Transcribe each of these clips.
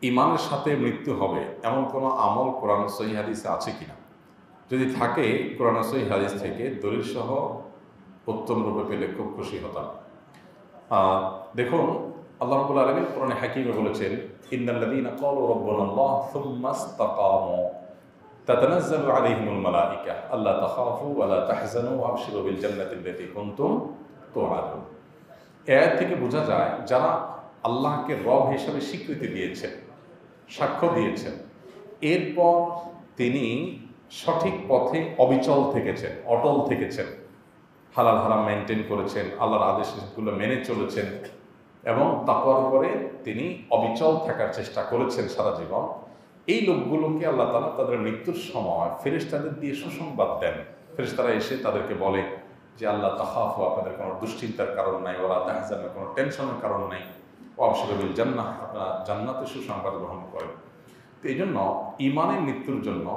ইমানের সাথে মৃত্যু হবে এমন কোনো আমল কোরআন সহিহ হাদিসে আছে কিনা? যদি থাকে কোরআন সহিহ হাদিস থেকে দলিল সহ উত্তম রূপে পেলে খুব খুশি হতাম। দেখুন, আল্লাহ রাব্বুল আলামিন কোরআনে হাকিমে বলেছেন, ইন্নাল্লাযীনা ক্বালু রাব্বুনাল্লাহ সুম্মা ইসতাকামু তাতানাজ্জালু আলাইহিমুল মালায়েকা আল্লা তাখাফু ওয়া লা তাহজানু ওয়া আবশিরু বিল জান্নাতিল্লাতী কুনতুম তুআদুন। এই আয়াত থেকে বোঝা যায় যারা আল্লাহকে রব হিসেবে স্বীকৃতি দিয়েছেন, সাক্ষ্য দিয়েছেন, এরপর তিনি সঠিক পথে অবিচল থেকেছেন, অটল থেকেছেন, হালাল হারাম মেনটেন করেছেন, আল্লাহর আদেশগুলো মেনে চলেছেন এবং তাকওয়ার পরে তিনি অবিচল থাকার চেষ্টা করেছেন সারা জীবন, এই লোকগুলোকে আল্লাহ তাআলা তাদের মৃত্যুর সময় ফেরেশতাদের দিয়ে সুসংবাদ দেন। ফেরেশতারা এসে তাদেরকে বলে যে আল্লাহ তাখাফু, আপনাদের কোনো দুশ্চিন্তার কারণ নাই, ওয়ালা তাহজানু, কোনো টেনশনের কারণ নাই, ওয়া আবশিরু বিল জান্নাহ, আপনারা জান্নাতের সুসংবাদ গ্রহণ করেন। তো এই জন্য ইমানের মৃত্যুর জন্য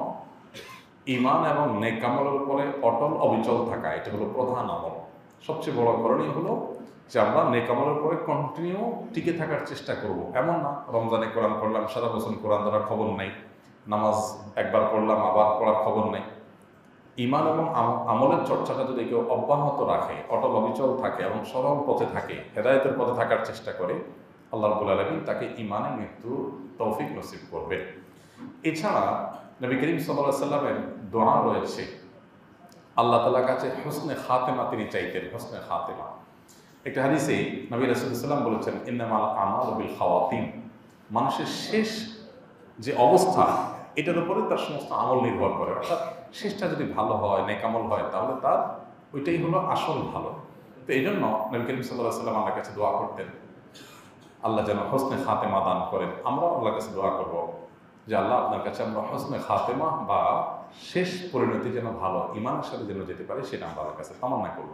ইমান এবং নেক আমলের উপরে অটল অবিচল থাকা, এটা হলো প্রধান আমল। সবচেয়ে বড় করণীয় হলো যে আমরা নেক আমলের উপরে কন্টিনিউ টিকে থাকার চেষ্টা করব। এমন না রমজানে কোরআন পড়লাম, সারা বছর কোরআন ধরার খবর নাই, নামাজ একবার পড়লাম আবার পড়ার খবর নাই। ইমান এবং আমলের চর্চাটা যদি কেউ অব্যাহত রাখে, অটল অবিচল থাকে এবং সরল পথে থাকে, হেদায়েতের পথে থাকার চেষ্টা করে, আল্লাহ রাব্বুল আলামিন তাকে ইমানে মৃত্যুর তৌফিক নসিব করবে। এছাড়া নবী করিম সাল্লাল্লাহু আলাইহি সাল্লামের দোয়া রয়েছে, আল্লাহ তাআলার কাছে হুসনে খাতেমা তিনি চাইতেন, হুসনে খাতেমা। একটা হাদিসে নবী রাসূলুল্লাহ সাল্লাল্লাহু আলাইহি ওয়াসাল্লাম বলেছেন, ইন্নামাল আমালু বিল খাওয়াতিম, মানুষের শেষ যে অবস্থা এটার উপরে তার সমস্ত আমল নির্ভর করে। অর্থাৎ শেষটা যদি ভালো হয়, নেক আমল হয়, তাহলে তার ওইটাই হলো আসল ভালো। তো এই জন্য নবী করিম সাল্লাল্লাহু আলাইহি ওয়াসাল্লাম আল্লাহর কাছে দোয়া করতেন, আল্লাহ যেন হুসনে খাতেমা দান করেন। আমরাও আল্লাহর কাছে দোয়া করব যে আল্লাহ আপনার কাছে আমরা হুসনে খাতেমা বা শেষ পরিণতি যেন ভালো, ইমানের সাথে যেন যেতে পারে, সেটা আমরা আল্লাহর কাছে তামান্না করব।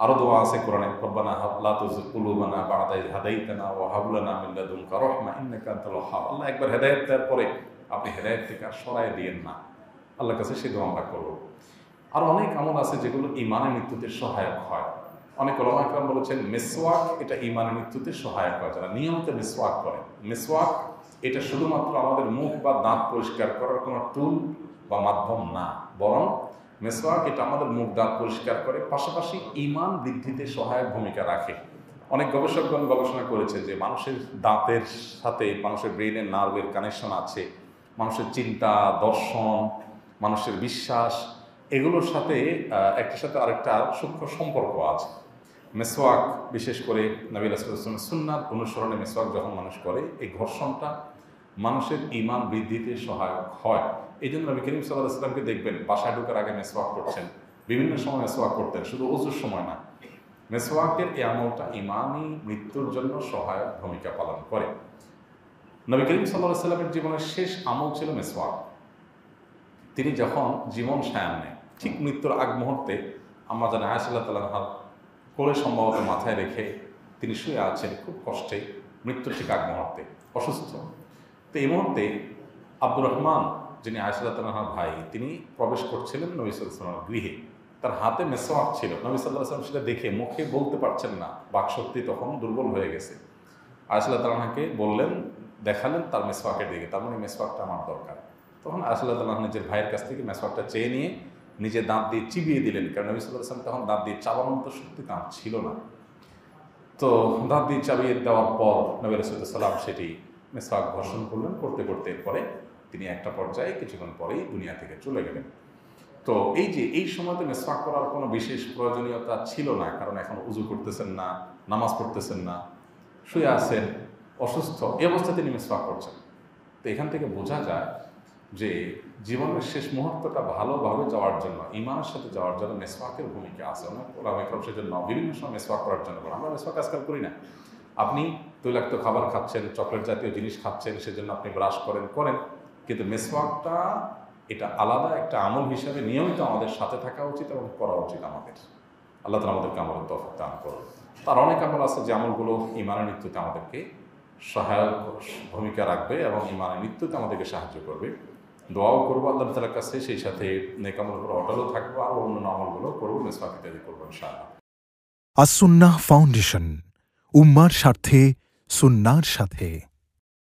আরও দোয়া আছে কোরআনে, রব্বানা লা তুযিগ কুলুবানা বা'দা ইয হাদাইতানা ওয়া হাব লানা মিন লাদুনকা রাহমা ইন্নাকা আনতাল ওয়াহ্হাব। আল্লাহ একবার হেদায়েত দেওয়ার পরে আপনি হেদায়েত থেকে আর সরায় দিয়েন না, আল্লাহর কাছে সেই দোয়া আমরা করব। আর অনেক আমল আছে যেগুলো ইমানের মৃত্যুতে সহায়ক হয়। অনেক ওলামা কেরাম বলেছেন মিসওয়াক এটা ইমানের মৃত্যুতে সহায়ক হয়। যারা নিয়মিত মিসওয়াক করে, মিসওয়াক এটা শুধুমাত্র আমাদের মুখ বা দাঁত পরিষ্কার করার কোনো টুল বা মাধ্যম না, বরং মিসওয়াক এটা আমাদের মুখ দাঁত পরিষ্কার করে, পাশাপাশি ঈমান বৃদ্ধিতে সহায়ক ভূমিকা রাখে। অনেক গবেষকগণ গবেষণা করেছে যে মানুষের দাঁতের সাথে মানুষের ব্রেইনের নার্ভের কানেকশন আছে, মানুষের চিন্তা, দর্শন, মানুষের বিশ্বাস, এগুলোর সাথে একটার সাথে আরেকটা সূক্ষ্ম সম্পর্ক আছে। মিসওয়াক বিশেষ করে নবী রাসূলুল্লাহ সাল্লাল্লাহু আলাইহি ওয়াসাল্লামের সুন্নাত অনুসরণে মিসওয়াক যখন মানুষ করে, এই ঘর্ষণটা মানুষের ঈমান বৃদ্ধিতে সহায়ক হয়। এই জন্য নবী করিম সাল্লাল্লাহু আলাইহি ওয়াসাল্লামকে দেখবেন বাসায় ঢোকার আগে মিসওয়াক করছেন, বিভিন্ন সময় মিসওয়াক করতেন, শুধু ওযুর সময় না। মিসওয়াকের এই আমলটা ঈমানি মৃত্যুর জন্য সহায়ক ভূমিকা পালন করে। নবী করিম সাল্লাল্লাহু আলাইহি ওয়াসাল্লামের জীবনের শেষ আমল ছিল মিসওয়াক। তিনি যখন জীবন সায়ান নেন, ঠিক মৃত্যুর আগ মুহূর্তে আম্মা জান আয়েশা রাদিয়াল্লাহু তাআলা আনহা কোলে সম্ভবত মাথায় রেখে তিনি শুয়ে আছেন খুব কষ্টে, মৃত্যুর ঠিক আগ মুহূর্তে, অসুস্থ। তো এই মুহূর্তে আব্দুর রহমান, যিনি আয়েশা রাদিয়াল্লাহু তাআলার ভাই, তিনি প্রবেশ করছিলেন নবী সাল্লাল্লাহু আলাইহি ওয়াসাল্লামের গৃহে। তার হাতে মিসওয়াক ছিল। নবী সাল্লাল্লাহু আলাইহি ওয়াসাল্লাম সেটা দেখে মুখে বলতে পারছেন না, বাকশক্তি তখন দুর্বল হয়ে গেছে। আয়েশা রাদিয়াল্লাহু তাআলাকে বললেন, দেখালেন তার মিসওয়াকের দিকে, তার মানে মিসওয়াকটা আমার দরকার। তখন আয়েশা রাদিয়াল্লাহু তাআলা নিজের ভাইয়ের কাছ থেকে মিসওয়াকটা চেয়ে নিয়ে নিজে দাঁত দিয়ে চিবিয়ে দিলেন, কারণ নবী সাল্লাল্লাহু আলাইহি ওয়াসাল্লাম তখন দাঁত দিয়ে চাবানোর মতো শক্তি তাঁর ছিল না। তো দাঁত দিয়ে চাবিয়ে দেওয়ার পর নবী রাসূলুল্লাহ সাল্লাল্লাহু আলাইহি ওয়াসাল্লাম সেটি মিসওয়াক ঘর্ষণ করলেন, করতে করতে এরপরে তিনি একটা পর্যায়ে কিছুক্ষণ পরেই দুনিয়া থেকে চলে গেলেন। তো এই যে এই সময়তে মিসওয়াক করার কোনো বিশেষ প্রয়োজনীয়তা ছিল না, কারণ এখন উযু করতেছেন না, নামাজ পড়তেছেন না, শুয়ে আছেন, অসুস্থ, এই অবস্থায় তিনি মিসওয়াক করছেন। তো এখান থেকে বোঝা যায় যে জীবনের শেষ মুহূর্তটা ভালোভাবে যাওয়ার জন্য, ঈমানের সাথে যাওয়ার জন্য মিসওয়াকের ভূমিকা আছে। অনেক ওলামা কেরাম সেজন্য বিভিন্ন সময় মিসওয়াক করার জন্য বলেন। আমরা মিসওয়াক আজকাল করি না। আপনি তৈলাক্ত খাবার খাচ্ছেন, চকলেট জাতীয় জিনিস খাচ্ছেন, সেজন্য আপনি ব্রাশ করেন, কিন্তু মিসওয়াকটা এটা আলাদা একটা আমল হিসাবে নিয়মিত আমাদের সাথে থাকা উচিত এবং করা উচিত আমাদের। আল্লাহ তাআলা আমাদেরকে আমলের তৌফিক দান করুন। তার অনেক আমল আছে যে আমলগুলো ঈমানের মৃত্যুতে আমাদেরকে সহায়ক ভূমিকা রাখবে এবং ঈমানের মৃত্যুতে আমাদেরকে সাহায্য করবে। দোয়াও করবো আল্লাহ তাআলার কাছে, সেই সাথে নেক আমলের উপর অটলও থাকবো, আর অন্য আমলগুলো করবো, মিসওয়াক ইত্যাদি করবো ইনশাআল্লাহ। আস-সুন্নাহ ফাউন্ডেশন, উম্মার স্বার্থে সুন্নাহর সাথে।